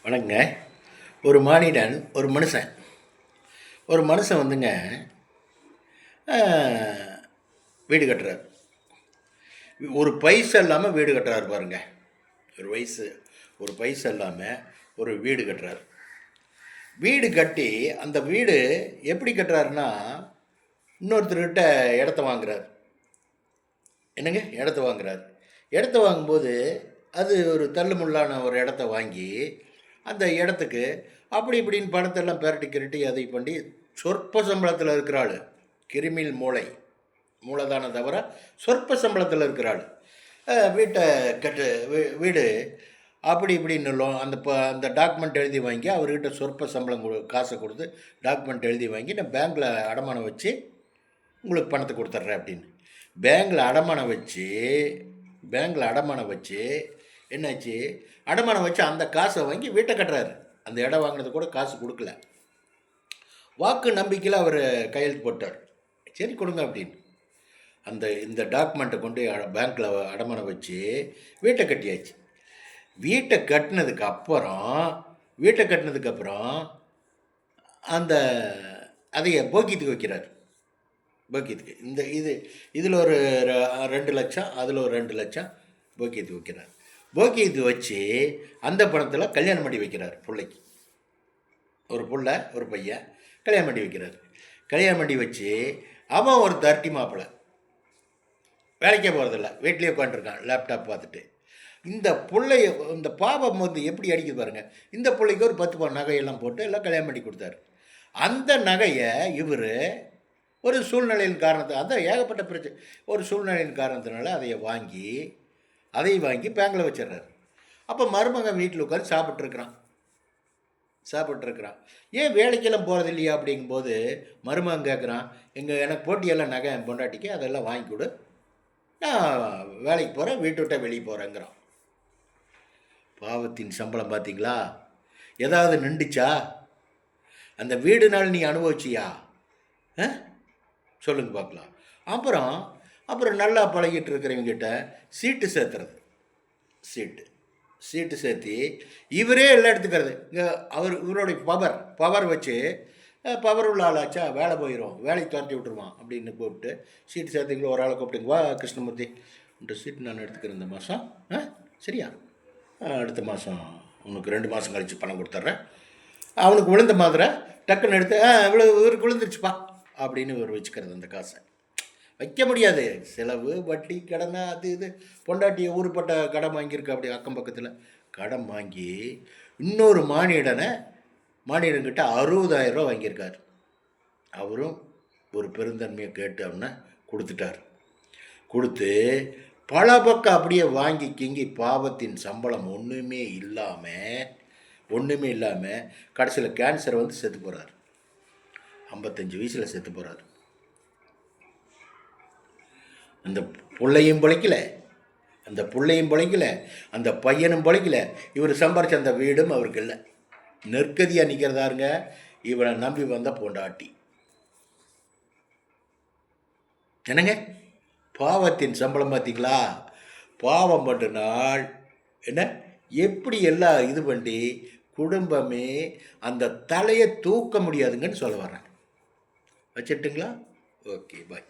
வணக்கங்க. ஒரு மானிடன் ஒரு மனுஷன் வந்துங்க வீடு கட்டுறாரு. ஒரு பைசா இல்லாமல் வீடு கட்டுறாரு பாருங்க. ஒரு பைசா இல்லாமல் ஒரு வீடு கட்டுறாரு. வீடு கட்டி அந்த வீடு எப்படி கட்டுறாருன்னா, இன்னொருத்தர்கிட்ட இடத்த வாங்குறாரு. என்னங்க, இடத்த வாங்குறாரு. இடத்த வாங்கும்போது அது ஒரு தள்ளுமுள்ளான ஒரு இடத்த வாங்கி அந்த இடத்துக்கு அப்படி இப்படின்னு பணத்தெல்லாம் பெரட்டி கிரட்டி அதை பண்ணி சொற்ப சம்பளத்தில் இருக்கிறாள். கிரிமில் மூளைதான தவிர சொற்ப சம்பளத்தில் இருக்கிறாள். வீட்டை வீடு அப்படி இப்படின்னு அந்த டாக்குமெண்ட் எழுதி வாங்கி அவர்கிட்ட சொற்ப சம்பளம் காசை கொடுத்து டாக்குமெண்ட் எழுதி வாங்கி நான் பேங்க்கில் அடமானம் வச்சு உங்களுக்கு பணத்தை கொடுத்துட்றேன் அப்படின்னு பேங்க்கில் அடமானம் வச்சு என்னாச்சு, அடமானம் வச்சு அந்த காசை வாங்கி வீட்டை கட்டுறாரு. அந்த இடம் வாங்கினது கூட காசு கொடுக்கல. வாக்கு நம்பிக்கையில் அவர் கையெழுத்து போட்டார். சரி கொடுங்க அப்படின்னு இந்த டாக்குமெண்ட்டை கொண்டு பேங்க்கில் அடமானம் வச்சு வீட்டை கட்டியாச்சு. வீட்டை கட்டினதுக்கப்புறம் அந்த அதைய போக்கியத்துக்கு வைக்கிறார். போக்கியத்துக்கு இதில் ஒரு 2 லட்சம், அதில் ஒரு 2 லட்சம் போக்கியத்துக்கு வைக்கிறார். போக்கியத்துக்கு வச்சு அந்த பணத்தில் கல்யாணம் பண்ணி வைக்கிறார். பிள்ளைக்கு ஒரு பையன் கல்யாணம் பண்ணி வைக்கிறார். கல்யாணம் பண்ணி வச்சு அவன் ஒரு 30 மாப்பிள்ளை, வேலைக்கே போகிறதில்ல, வீட்லேயே உட்காந்துருக்கான் லேப்டாப் பார்த்துட்டு. இந்த பாவம் வந்து எப்படி அடிக்குது பாருங்கள். இந்த பிள்ளைக்கு ஒரு 10 பவுன் நகையெல்லாம் போட்டு எல்லாம் கல்யாணம் பண்ணி கொடுத்தாரு. அந்த நகையை இவர் ஒரு சூழ்நிலையின் காரணத்தை ஏகப்பட்ட பிரச்சனை, ஒரு சூழ்நிலையின் காரணத்தினால அதை வாங்கி பேங்கில் வச்சிடுறாரு. அப்போ மருமகன் வீட்டில் உட்காந்து சாப்பிட்ருக்குறான். ஏன் வேலைக்கெல்லாம் போகிறது இல்லையா அப்படிங்கும்போது மருமகன் கேட்குறான், எனக்கு போட்டியெல்லாம் நகை என் பொண்டாட்டிக்கு அதெல்லாம் வாங்கி கொடு, நான் வேலைக்கு போகிறேன், வீட்டு விட்ட வெளியே போகிறேங்கிறான். பாவத்தின் சம்பளம் பார்த்தீங்களா? ஏதாவது நின்றுச்சா? அந்த வீடுனால் நீ அனுபவிச்சியா? சொல்லுங்க பார்க்கலாம். அப்புறம் நல்லா பழகிட்டு இருக்கிறவங்கிட்ட சீட்டு சேர்த்துறது. சீட்டு சேர்த்தி இவரே எல்லாம் எடுத்துக்கிறது. இங்கே இவருடைய பவர் வச்சு பவர் உள்ள ஆளாச்சா வேலை போயிடும், வேலைக்கு துரத்தி விட்டுருவான் அப்படின்னு கூப்பிட்டு சீட்டு சேர்த்திங்களோ ஒரு ஆளை கூப்பிட்டுங்க, வா கிருஷ்ணமூர்த்தி சீட்டு நான் எடுத்துக்கிறேன் இந்த மாதம், சரியா, அடுத்த மாதம் உனக்கு 2 மாதம் கழித்து பணம் கொடுத்துட்றேன். அவனுக்கு விழுந்த மாதிரி டக்குன்னு எடுத்து இவருக்கு விழுந்துருச்சுப்பா அப்படின்னு இவர் வச்சுக்கிறது. அந்த காசை வைக்க முடியாது. செலவு, வட்டி, கடனை, அது இது. பொண்டாட்டியை ஊருப்பட்ட கடன் வாங்கியிருக்கா, அப்படி அக்கம் பக்கத்தில் கடன் வாங்கி இன்னொரு மானிடன்கிட்ட 60,000 ரூபா வாங்கியிருக்கார். அவரும் ஒரு பெருந்தன்மையை கேட்டு அவனை கொடுத்து பல பக்கம் அப்படியே வாங்கி கிங்கி பாவத்தின் சம்பளம் ஒன்றுமே இல்லாமல் கடைசியில் கேன்சரை வந்து செத்து போகிறார். 55 வயசில் செத்து போகிறார். அந்த பிள்ளையும் பிழைக்கல, அந்த பையனும் பிழைக்கல. இவர் சம்பாரிச்ச அந்த வீடும் அவருக்கு இல்லை. நெற்கதியாக நிற்கிறதாருங்க இவனை நம்பி வந்த பொண்டாட்டி. என்னங்க, பாவத்தின் சம்பளம் பார்த்தீங்களா? பாவம் பண்ணுற நாள் என்ன எப்படி எல்லாம் இது பண்ணி குடும்பமே அந்த தலையை தூக்க முடியாதுங்கன்னு சொல்ல வர்றேன். வச்சிட்டுங்களா? ஓகே, பாய்.